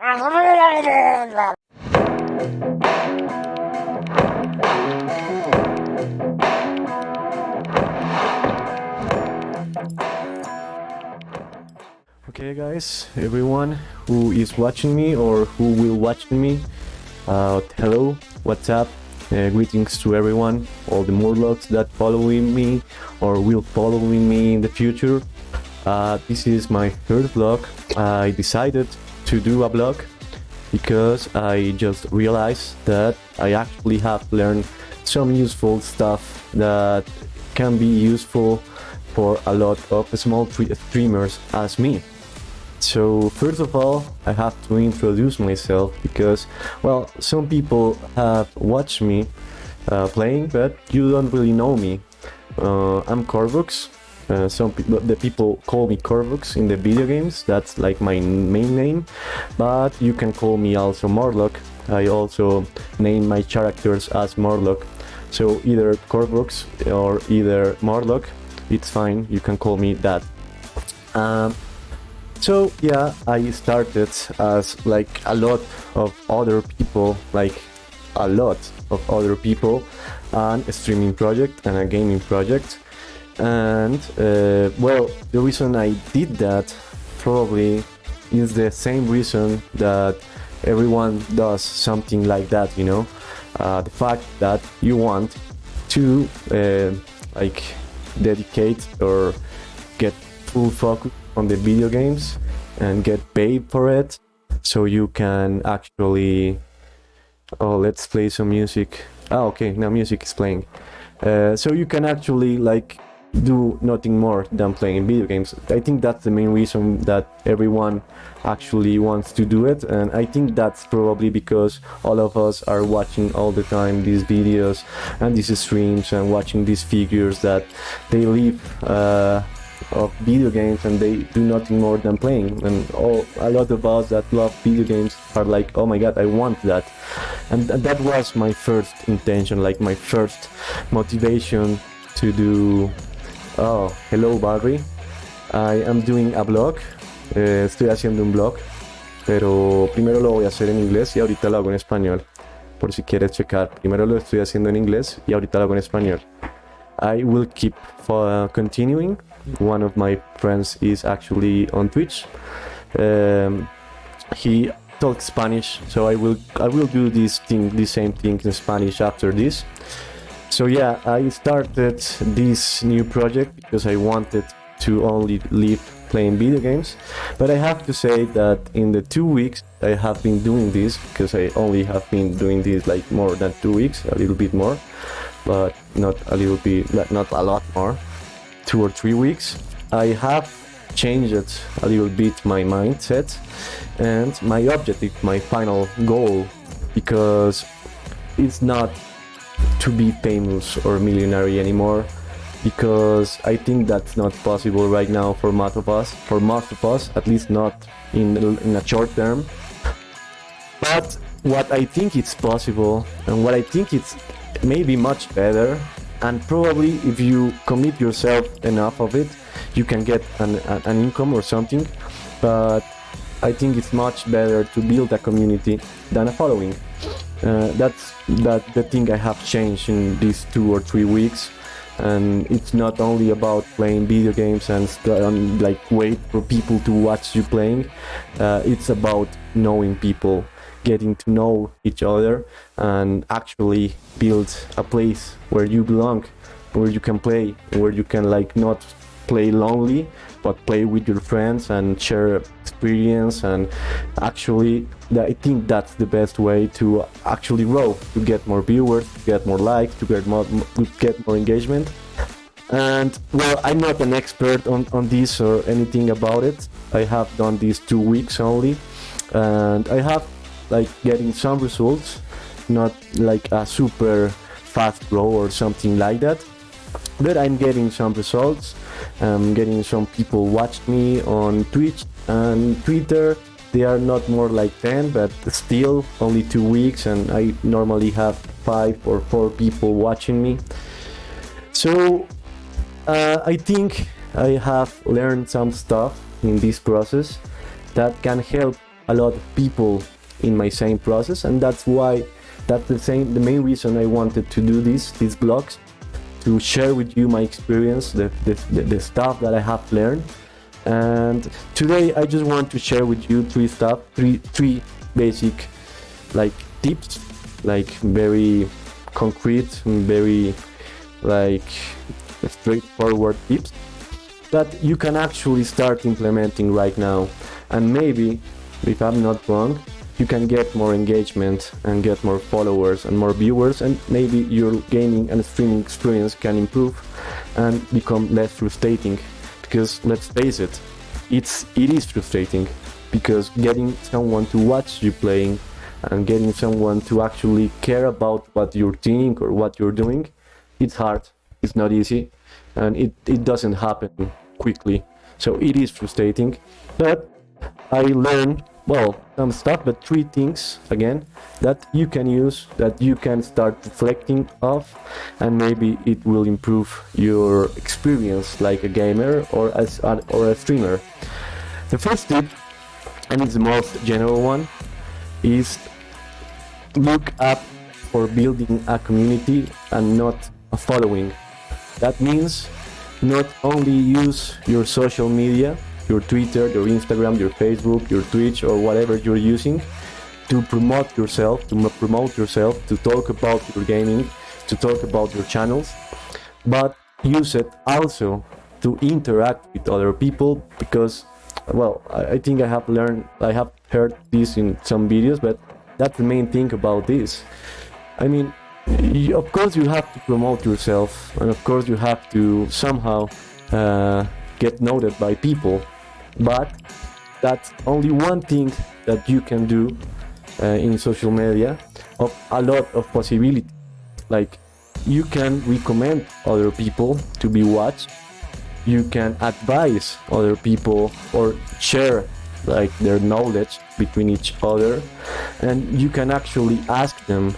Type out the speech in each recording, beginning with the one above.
Okay guys, everyone who is watching me or who will watch me, hello, what's up? Greetings to everyone, all the Murlocs that following me or will following me in the future. This is my first vlog. I decided to do a vlog because I just realized that I actually have learned some useful stuff that can be useful for a lot of small streamers as me. So first of all, I have to introduce myself because, well, some people have watched me playing, but you don't really know me. I'm Corvux. The people call me Corvux in the video games. That's like my main name, but you can call me also Murloc. I also name my characters as Murloc. So either Corvux or either Murloc, it's fine. You can call me that. So yeah, I started as like a lot of other people, on a streaming project and a gaming project. And well, the reason I did that probably is the same reason that everyone does something like that, you know, the fact that you want to like dedicate or get full focus on the video games and get paid for it, so you can actually let's play some music. Okay, now music is playing. So you can actually like do nothing more than playing video games. I think that's the main reason that everyone actually wants to do it, and I think that's probably because all of us are watching all the time these videos and these streams and watching these figures that they live of video games and they do nothing more than playing, and a lot of us that love video games are like, oh my god, I want that. And that was my first intention, like my first motivation to do. Oh, hello Barry, I am doing a vlog. Estoy haciendo un vlog, pero primero lo voy a hacer en inglés y ahorita lo hago en español, por si quieres checar. Primero lo estoy haciendo en inglés y ahorita lo hago en español. I will keep continuing. One of my friends is actually on Twitch. He talks Spanish, so I will do the same thing in Spanish after this. So yeah, I started this new project because I wanted to only live playing video games, but I have to say that in the 2 weeks I have been doing this, because I only have been doing this like more than 2 weeks, a little bit more, but not a little bit, not a lot more, 2 or 3 weeks, I have changed a little bit my mindset and my objective, my final goal, because it's not to be famous or millionaire anymore, because I think that's not possible right now for most of us, at least not in a short term. But what I think it's possible, and what I think it's maybe much better, and probably if you commit yourself enough of it, you can get an income or something, but I think it's much better to build a community than a following. That's the thing I have changed in these 2 or 3 weeks, and it's not only about playing video games and like wait for people to watch you playing. It's about knowing people, getting to know each other, and actually build a place where you belong, where you can play, where you can like not play lonely, but play with your friends and share experience. And actually I think that's the best way to actually grow, to get more viewers, to get more likes, to get more engagement. And well, I'm not an expert on this or anything about it. I have done these 2 weeks only, and I have like getting some results, not like a super fast grow or something like that, but I'm getting some results. I'm getting some people watch me on Twitch and Twitter. They are not more like 10, but still only 2 weeks, and I normally have 5 or 4 people watching me. So I think I have learned some stuff in this process that can help a lot of people in my same process, and that's the main reason I wanted to do these blogs, to share with you my experience, the stuff that I have learned. And today I just want to share with you three basic like tips, like very concrete and very like straightforward tips that you can actually start implementing right now. And maybe, if I'm not wrong, you can get more engagement and get more followers and more viewers, and maybe your gaming and streaming experience can improve and become less frustrating. Because let's face it, it is frustrating, because getting someone to watch you playing and getting someone to actually care about what you think or what you're doing, it's hard, it's not easy, and it doesn't happen quickly. So it is frustrating, but I learned, well, some stuff, but 3 things again that you can use, that you can start reflecting of, and maybe it will improve your experience like a gamer or a streamer. The first tip, and it's the most general one, is look up for building a community and not a following. That means not only use your social media, your Twitter, your Instagram, your Facebook, your Twitch, or whatever you're using to promote yourself, to talk about your gaming, to talk about your channels, but use it also to interact with other people, because, well, I think I have heard this in some videos, but that's the main thing about this. I mean, of course you have to promote yourself, and of course you have to somehow get noted by people, but that's only one thing that you can do in social media, of a lot of possibilities. Like, you can recommend other people to be watched, you can advise other people or share like their knowledge between each other, and you can actually ask them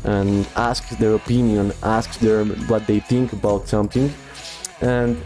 and ask their opinion, ask them what they think about something. And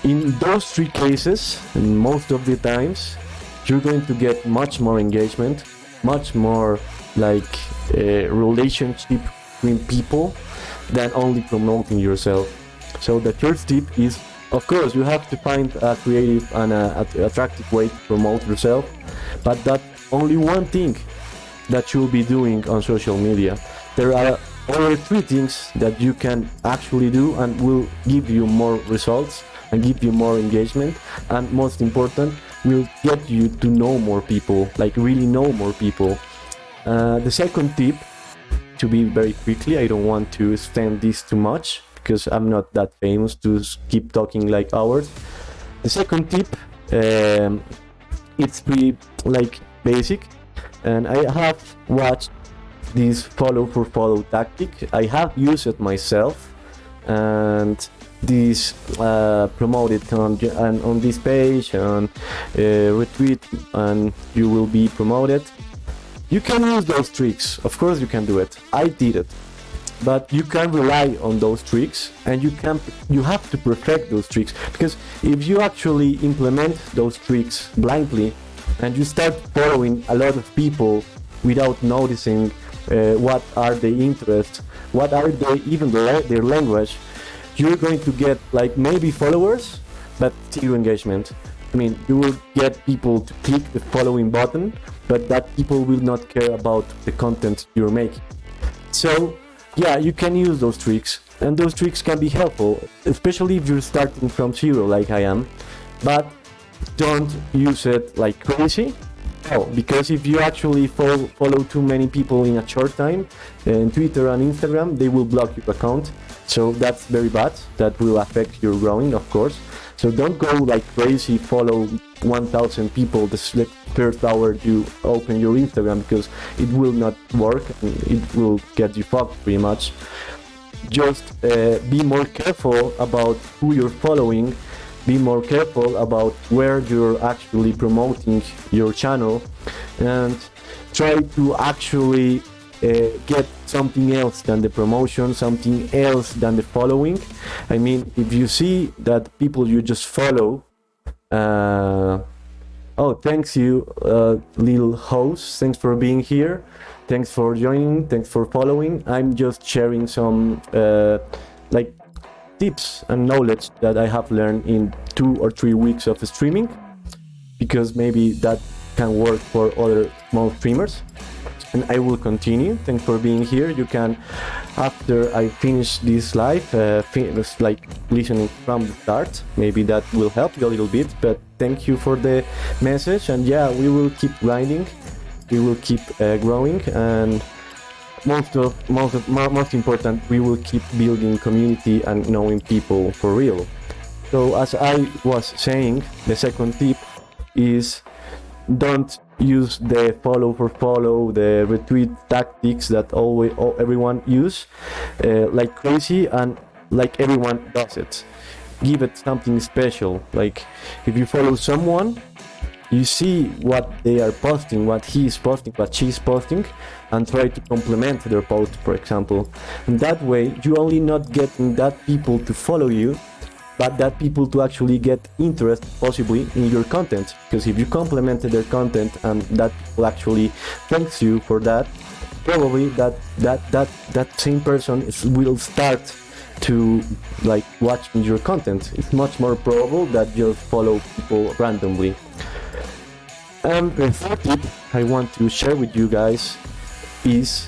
in those 3 cases, and most of the times, you're going to get much more engagement, much more like a relationship between people than only promoting yourself. So the first tip is, of course, you have to find a creative and attractive way to promote yourself, but that's only one thing that you'll be doing on social media. There are other 3 things that you can actually do and will give you more results and give you more engagement, and most important, will get you to know more people, like really know more people. The second tip, to be very quickly, I don't want to extend this too much because I'm not that famous to keep talking like hours. The second tip, it's pretty like basic, and I have watched this follow for follow tactic. I have used it myself, and this promoted on this page and retweet, and you will be promoted. You can use those tricks, of course you can do it. I did it, but you can rely on those tricks, and you have to perfect those tricks, because if you actually implement those tricks blindly and you start following a lot of people without noticing what are their interests, what are their language, you're going to get like maybe followers, but zero engagement. I mean, you will get people to click the following button, but that people will not care about the content you're making. So yeah, you can use those tricks, and those tricks can be helpful, especially if you're starting from zero like I am, but don't use it like crazy. Oh, because if you actually follow too many people in a short time, in Twitter and Instagram, they will block your account. So that's very bad. That will affect your growing, of course. So don't go like crazy, follow 1,000 people the first hour you open your Instagram, because it will not work and it will get you fucked pretty much. Just be more careful about who you're following. Be more careful about where you're actually promoting your channel, and try to actually get something else than the promotion, something else than the following. I mean, if you see that people you just follow are Oh, thanks you, little host. Thanks for being here. Thanks for joining. Thanks for following. I'm just sharing some like tips and knowledge that I have learned in 2 or 3 weeks of streaming, because maybe that can work for other small streamers. And I will continue. Thanks for being here. You can, after I finish this live, like listening from the start. Maybe that will help you a little bit. But thank you for the message. And yeah, we will keep grinding. We will keep growing. And most important, we will keep building community and knowing people for real. So as I was saying, the second tip is don't use the follow for follow, the retweet tactics that everyone use like crazy, and like everyone does it. Give it something special. Like if you follow someone, you see what they are posting, what he is posting, what she is posting, and try to complement their post, for example. And that way you only not getting that people to follow you, but that people to actually get interest possibly in your content. Because if you complemented their content and that people actually thanks you for that, probably that same person will start to like watching your content. It's much more probable that you'll follow people randomly. And the third tip I want to share with you guys is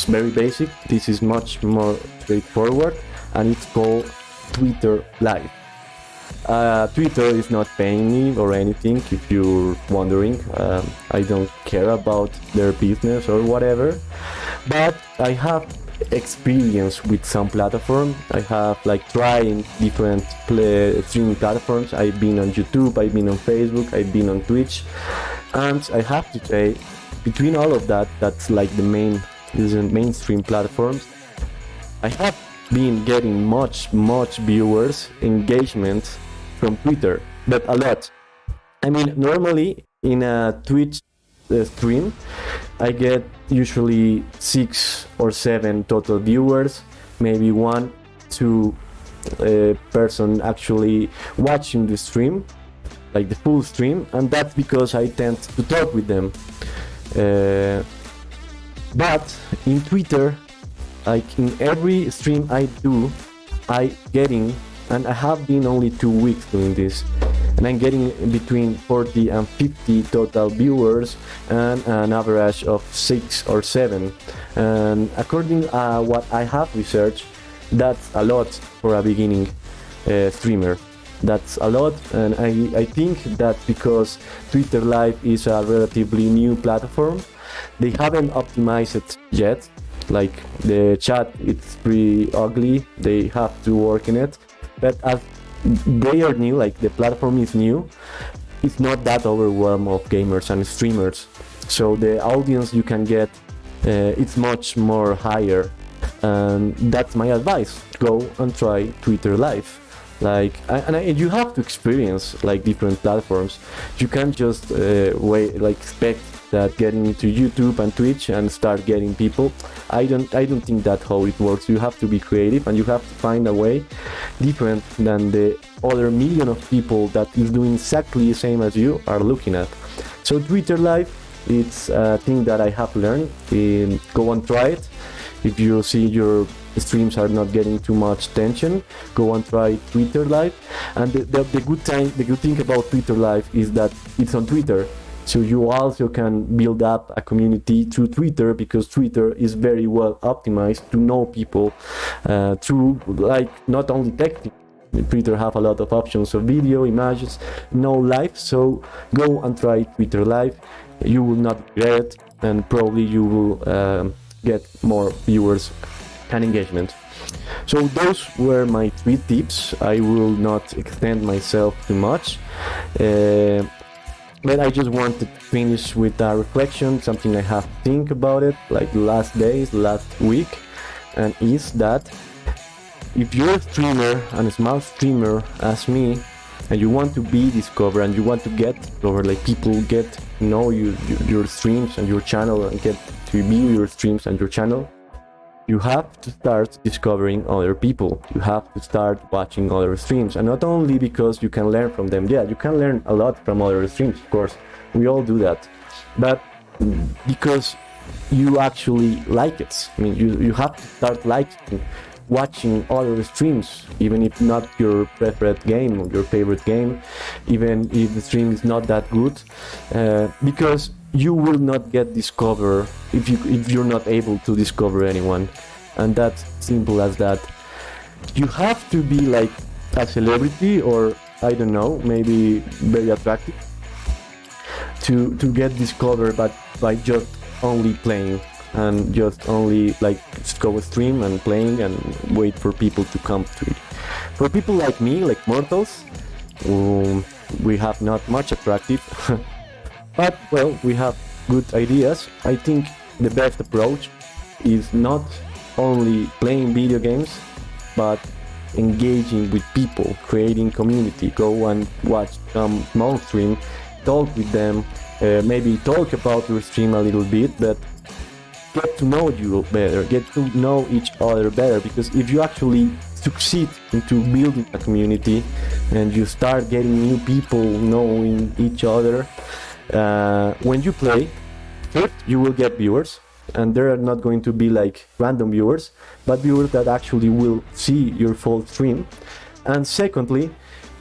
very basic. This is much more straightforward, and it's called Twitter Live. Twitter is not paying me or anything, if you're wondering. I don't care about their business or whatever, but I have experience with some platform. I have like trying different streaming platforms. I've been on YouTube, I've been on Facebook, I've been on Twitch, and I have to say, between all of that, that's like the mainstream platforms, I have been getting much viewers, engagement from Twitter, but a lot. I mean, normally in a Twitch stream, I get usually 6 or 7 total viewers, maybe 1-2 person actually watching the stream, like the full stream, and that's because I tend to talk with them. But in Twitter, like in every stream I do, and I have been only 2 weeks doing this, and I'm getting between 40 and 50 total viewers and an average of 6 or 7. And according to what I have researched, that's a lot for a beginning streamer. That's a lot, and I think that because Twitter Live is a relatively new platform, they haven't optimized it yet. Like the chat, it's pretty ugly. They have to work in it. But as they are new, like the platform is new, it's not that overwhelmed of gamers and streamers. So the audience you can get, it's much more higher. And that's my advice. Go and try Twitter Live. You have to experience like different platforms. You can't just expect that getting into YouTube and Twitch and start getting people. I don't think that's how it works. You have to be creative, and you have to find a way different than the other million of people that is doing exactly the same as you are looking at. So Twitter Live, it's a thing that I have learned. Go and try it. If you see your streams are not getting too much attention, go and try Twitter Live. And the good thing about Twitter Live is that it's on Twitter. So you also can build up a community through Twitter, because Twitter is very well optimized to know people through like not only text. Twitter have a lot of options of video, images, no live. So go and try Twitter Live. You will not regret it, and probably you will get more viewers and engagement. So those were my 3 tips. I will not extend myself too much. But I just wanted to finish with a reflection, something I have to think about it, like the last days, last week, and is that if you're a streamer and a small streamer as me, and you want to be discovered and you want to get discovered, like people get to know your streams and your channel and get to view your streams and your channel, you have to start discovering other people. You have to start watching other streams, and not only because you can learn from them. Yeah, you can learn a lot from other streams, of course. We all do that, but because you actually like it. I mean, you have to start liking watching other streams, even if not your preferred game or your favorite game, even if the stream is not that good, because you will not get discovered if you're not able to discover anyone, and that's simple as that. You have to be like a celebrity, or I don't know, maybe very attractive to get discovered, but by just only playing and just only like go stream and playing and wait for people to come to it. For people like me, like mortals, we have not much attractive, but well, we have good ideas. I think the best approach is not only playing video games, but engaging with people, creating community. Go and watch some small stream, talk with them, maybe talk about your stream a little bit, but get to know you better, get to know each other better, because if you actually succeed into building a community and you start getting new people knowing each other, when you play, first you will get viewers, and they are not going to be like random viewers, but viewers that actually will see your full stream. And secondly,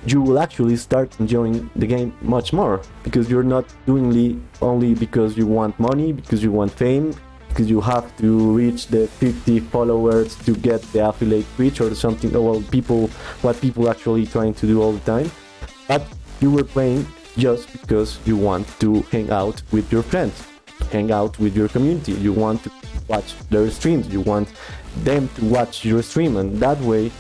you will actually start enjoying the game much more, because you're not doing it only because you want money, because you want fame, because you have to reach the 50 followers to get the affiliate reach or something. Well, what people actually trying to do all the time. But you were playing just because you want to hang out with your friends, hang out with your community. You want to watch their streams. You want them to watch your stream, and that way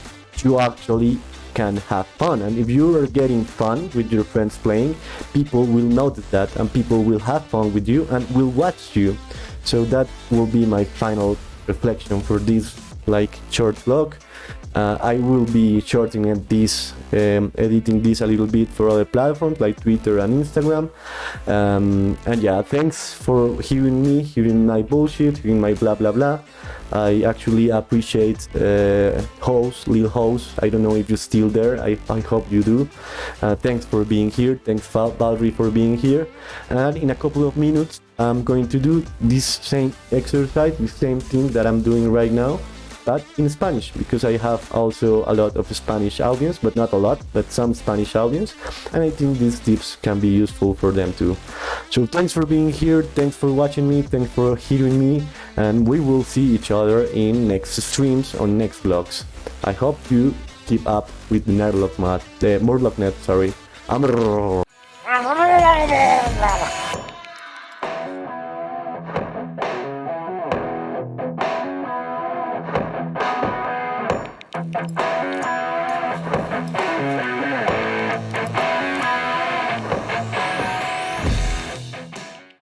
you actually can have fun. And if you are getting fun with your friends playing, people will notice that, and people will have fun with you and will watch you. So that will be my final reflection for this like short vlog. I will be shortening this, editing this a little bit for other platforms like Twitter and Instagram. And yeah, thanks for hearing me, hearing my bullshit, hearing my blah blah blah. I actually appreciate Lil Host. I don't know if you're still there. I hope you do. Thanks for being here. Thanks Valerie for being here. And in a couple of minutes, I'm going to do this same exercise, the same thing that I'm doing right now, but in Spanish, because I have also a lot of Spanish audience, but not a lot, but some Spanish audience, and I think these tips can be useful for them too. So thanks for being here, thanks for watching me, thanks for hearing me, and we will see each other in next streams or next vlogs. I hope you keep up with the Murloc net, sorry.